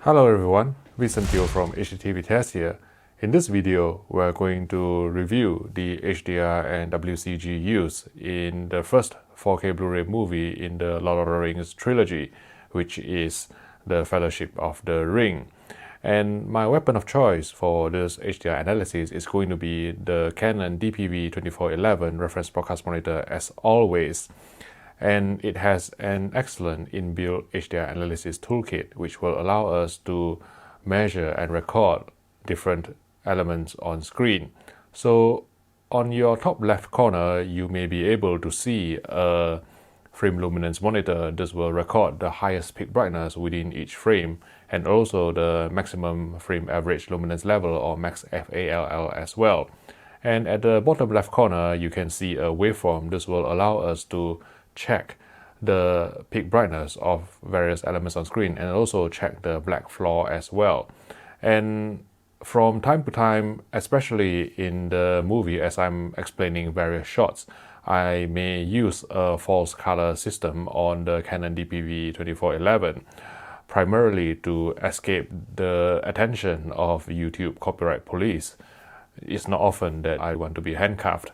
Hello everyone, Vincent Teo from HDTV Test here. In this video, we're going to review the HDR and WCG used in the first 4K Blu-ray movie in the Lord of the Rings trilogy, which is the Fellowship of the Ring. And my weapon of choice for this HDR analysis is going to be the Canon DP-V2411 reference broadcast monitor as always. And it has an excellent inbuilt HDR analysis toolkit, which will allow us to measure and record different elements on screen. So on your top left corner, you may be able to see a frame luminance monitor. This will record the highest peak brightness within each frame and also the maximum frame average luminance level, or max FALL, as well. And at the bottom left corner, you can see a waveform. This will allow us to check the peak brightness of various elements on screen and also check the black floor as well. And from time to time, especially in the movie as I'm explaining various shots, I may use a false color system on the Canon DP-V2411, primarily to escape the attention of YouTube copyright police. It's not often that I want to be handcuffed.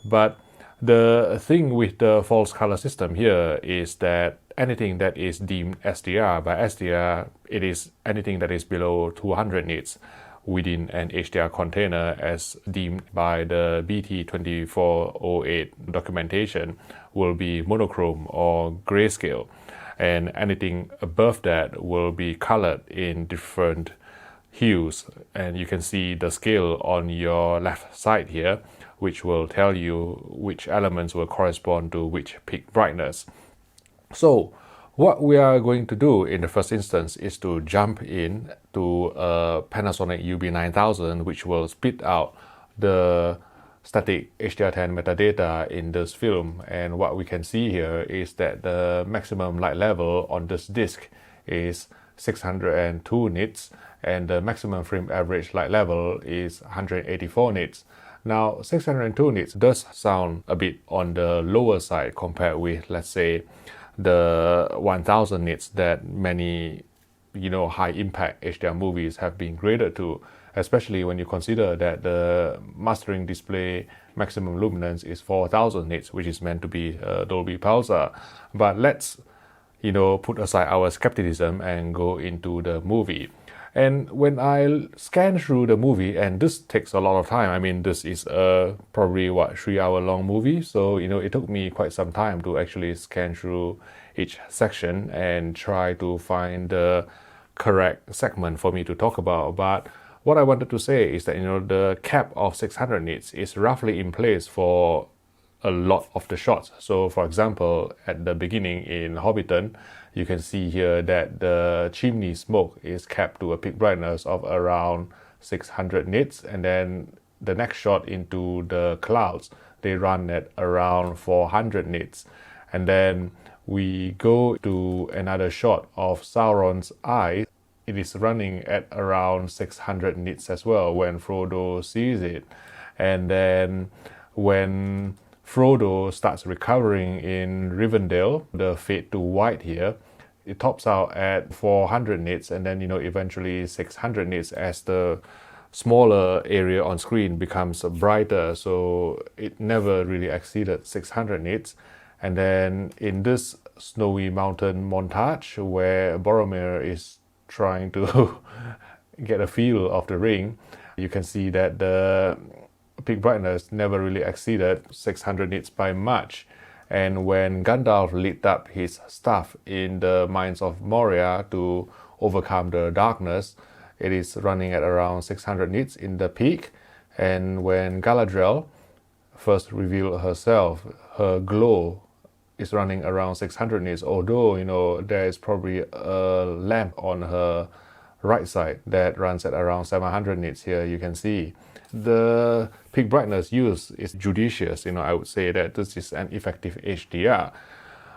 But the thing with the false color system here is that anything that is deemed SDR, by SDR, it is anything that is below 200 nits within an HDR container as deemed by the BT2408 documentation, will be monochrome or grayscale. And anything above that will be colored in different hues. And you can see the scale on your left side here, which will tell you which elements will correspond to which peak brightness. So what we are going to do in the first instance is to jump in to a Panasonic UB9000, which will spit out the static HDR10 metadata in this film. And what we can see here is that the maximum light level on this disc is 602 nits, and the maximum frame average light level is 184 nits. Now, 602 nits does sound a bit on the lower side compared with, let's say, the 1000 nits that many, high impact HDR movies have been graded to, especially when you consider that the mastering display maximum luminance is 4000 nits, which is meant to be Dolby Pulsar. But let's, put aside our skepticism and go into the movie. And when I scan through the movie, and this takes a lot of time, I mean, this is probably 3-hour long movie, so it took me quite some time to actually scan through each section and try to find the correct segment for me to talk about. But what I wanted to say is that the cap of 600 nits is roughly in place for a lot of the shots. So for example, at the beginning in Hobbiton, you can see here that the chimney smoke is capped to a peak brightness of around 600 nits, and then the next shot into the clouds, they run at around 400 nits. And then we go to another shot of Sauron's eye. It is running at around 600 nits as well when Frodo sees it. And then when Frodo starts recovering in Rivendell, the fade to white here, it tops out at 400 nits, and then eventually 600 nits as the smaller area on screen becomes brighter, so it never really exceeded 600 nits. And then in this snowy mountain montage where Boromir is trying to get a feel of the ring, you can see that the peak brightness never really exceeded 600 nits by much. And when Gandalf lit up his staff in the Mines of Moria to overcome the darkness, it is running at around 600 nits in the peak. And when Galadriel first revealed herself, her glow is running around 600 nits, although there is probably a lamp on her right side that runs at around 700 nits. Here you can see the peak brightness used is judicious. I would say that this is an effective HDR.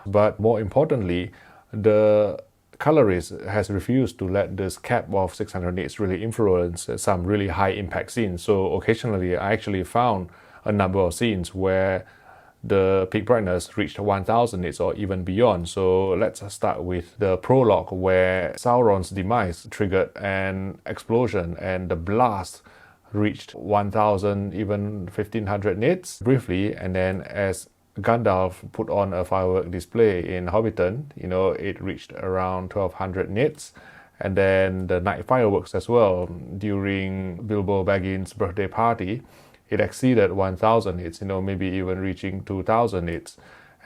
But more importantly, the colorist has refused to let this cap of 600 nits really influence some really high impact scenes. So occasionally I actually found a number of scenes where the peak brightness reached 1000 nits or even beyond. So let's start with the prologue, where Sauron's demise triggered an explosion and the blast reached 1000, even 1500 nits briefly, and then as Gandalf put on a firework display in Hobbiton, it reached around 1200 nits. And then the night fireworks as well during Bilbo Baggins' birthday party, it exceeded 1000 nits, maybe even reaching 2000 nits.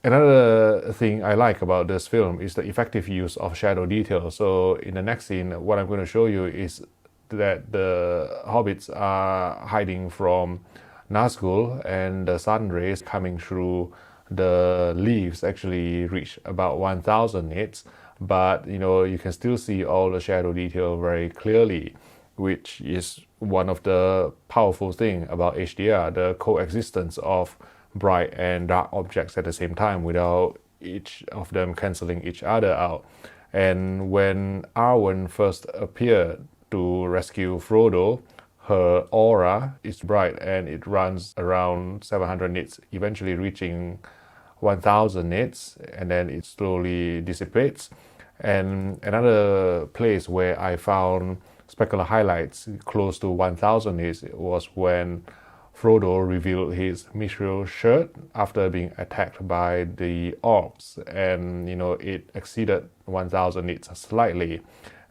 Another thing I like about this film is the effective use of shadow detail. So in the next scene, what I'm going to show you is that the hobbits are hiding from Nazgul, and the sun rays coming through the leaves actually reach about 1000 nits. But you can still see all the shadow detail very clearly, which is one of the powerful things about HDR, the coexistence of bright and dark objects at the same time without each of them cancelling each other out. And when Arwen first appeared to rescue Frodo, her aura is bright and it runs around 700 nits, eventually reaching 1000 nits, and then it slowly dissipates. And another place where I found specular highlights close to 1000 nits was when Frodo revealed his mithril shirt after being attacked by the orcs, and it exceeded 1000 nits slightly.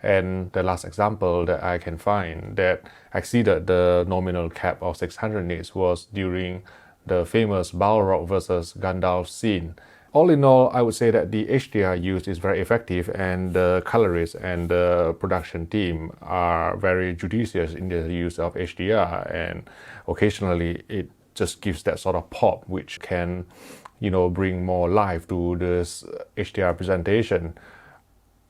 And the last example that I can find that exceeded the nominal cap of 600 nits was during the famous Balrog versus Gandalf scene. All in all, I would say that the HDR used is very effective, and the colorists and the production team are very judicious in the use of HDR, and occasionally it just gives that sort of pop which can, bring more life to this HDR presentation.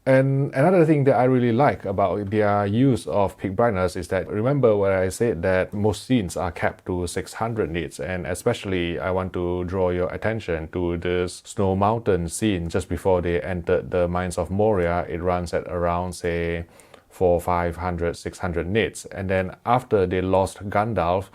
And another thing that I really like about their use of peak brightness is that, remember when I said that most scenes are capped to 600 nits, and especially I want to draw your attention to this Snow Mountain scene just before they entered the Mines of Moria. It runs at around, say, 400, 500, 600 nits. And then after they lost Gandalf,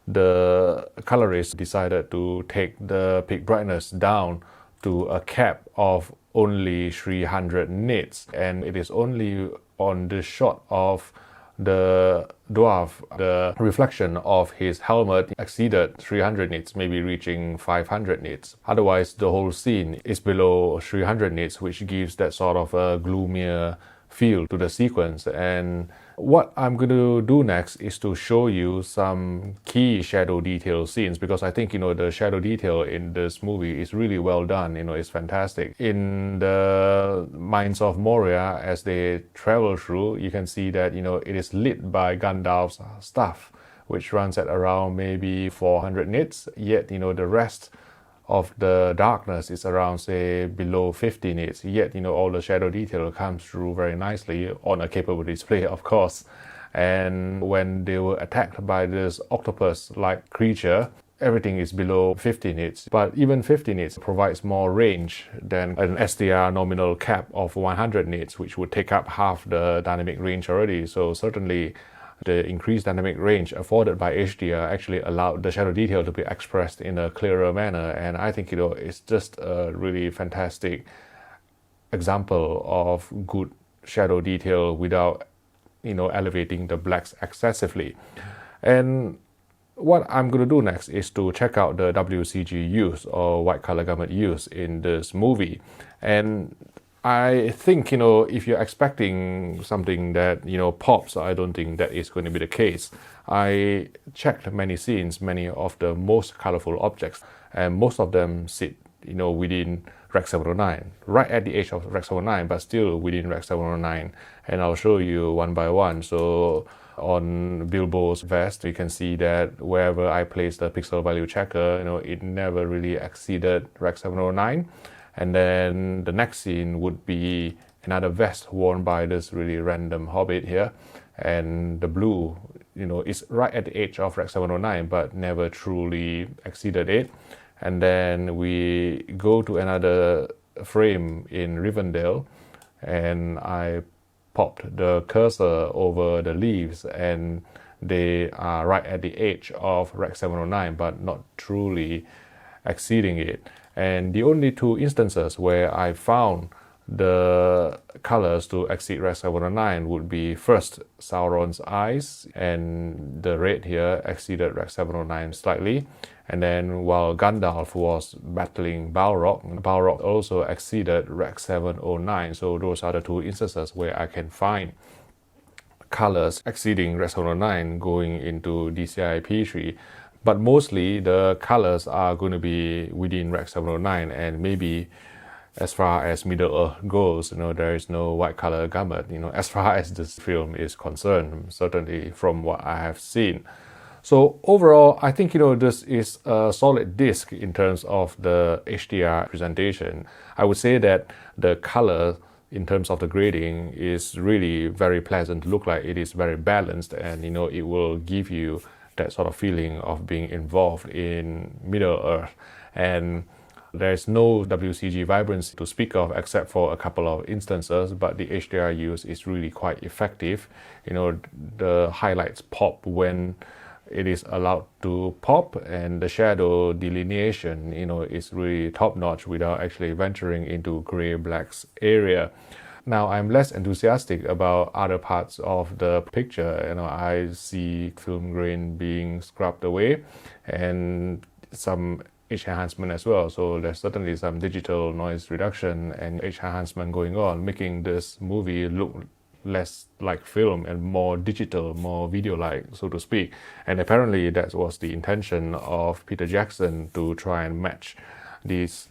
the colorists decided to take the peak brightness down to a cap of only 300 nits, and it is only on the shot of the dwarf, the reflection of his helmet exceeded 300 nits, maybe reaching 500 nits. Otherwise, the whole scene is below 300 nits, which gives that sort of a gloomier feel to the sequence. And what I'm going to do next is to show you some key shadow detail scenes, because I think, the shadow detail in this movie is really well done, it's fantastic. In the Mines of Moria, as they travel through, you can see that, it is lit by Gandalf's staff, which runs at around maybe 400 nits, yet, the rest of the darkness is around, say, below 50 nits, yet all the shadow detail comes through very nicely on a capable display, of course. And when they were attacked by this octopus-like creature, everything is below 50 nits, but even 50 nits provides more range than an SDR nominal cap of 100 nits, which would take up half the dynamic range already. So certainly the increased dynamic range afforded by HDR actually allowed the shadow detail to be expressed in a clearer manner, and I think it's just a really fantastic example of good shadow detail without elevating the blacks excessively. And what I'm going to do next is to check out the WCG use, or white color gamut use, in this movie. And I think, if you're expecting something that, pops, I don't think that is going to be the case. I checked many scenes, many of the most colorful objects, and most of them sit, within Rec. 709, right at the edge of Rec. 709, but still within Rec. 709. And I'll show you one by one. So on Bilbo's vest, you can see that wherever I place the pixel value checker, it never really exceeded Rec. 709. And then the next scene would be another vest worn by this really random hobbit here. And the blue, is right at the edge of Rec. 709, but never truly exceeded it. And then we go to another frame in Rivendell, and I popped the cursor over the leaves, and they are right at the edge of Rec. 709, but not truly exceeding it. And the only two instances where I found the colors to exceed Rec. 709 would be first Sauron's eyes, and the red here exceeded Rec. 709 slightly. And then while Gandalf was battling Balrog, Balrog also exceeded Rec. 709. So those are the two instances where I can find colors exceeding Rec. 709 going into DCI P3. But mostly the colors are going to be within Rec. 709, and maybe as far as Middle Earth goes, there is no white color gamut, as far as this film is concerned, certainly from what I have seen. So overall, I think, this is a solid disc in terms of the HDR presentation. I would say that the color in terms of the grading is really very pleasant to look like. It is very balanced, and, it will give you that sort of feeling of being involved in Middle Earth. And there's no WCG vibrancy to speak of except for a couple of instances, but the HDR use is really quite effective. The highlights pop when it is allowed to pop, and the shadow delineation, is really top-notch without actually venturing into gray-blacks area. Now, I'm less enthusiastic about other parts of the picture. I see film grain being scrubbed away and some edge enhancement as well. So there's certainly some digital noise reduction and edge enhancement going on, making this movie look less like film and more digital, more video-like, so to speak. And apparently that was the intention of Peter Jackson, to try and match this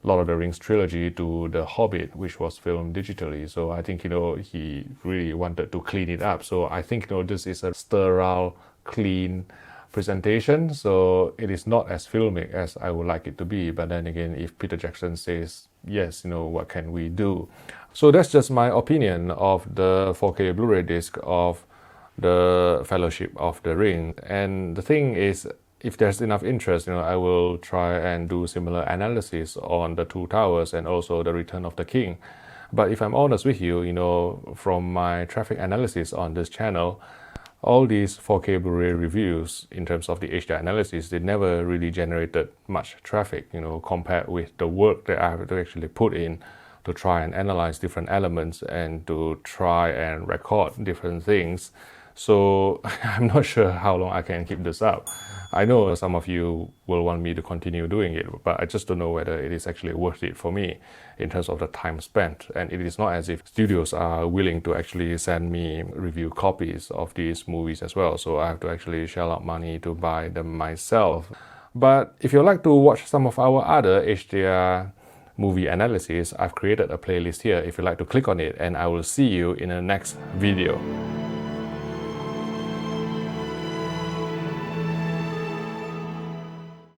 Lord of the Rings trilogy to The Hobbit, which was filmed digitally. So I think, he really wanted to clean it up. So I think, this is a sterile, clean presentation. So it is not as filmic as I would like it to be. But then again, if Peter Jackson says yes, what can we do? So that's just my opinion of the 4K Blu-ray disc of the Fellowship of the Ring. And the thing is, if there's enough interest, I will try and do similar analysis on the Two Towers and also the Return of the King. But if I'm honest with you, from my traffic analysis on this channel, all these 4K Blu-ray reviews in terms of the HDR analysis, they never really generated much traffic, compared with the work that I have to actually put in to try and analyze different elements and to try and record different things. So I'm not sure how long I can keep this up. I know some of you will want me to continue doing it, but I just don't know whether it is actually worth it for me in terms of the time spent. And it is not as if studios are willing to actually send me review copies of these movies as well. So I have to actually shell out money to buy them myself. But if you'd like to watch some of our other HDR movie analysis, I've created a playlist here if you'd like to click on it, and I will see you in the next video.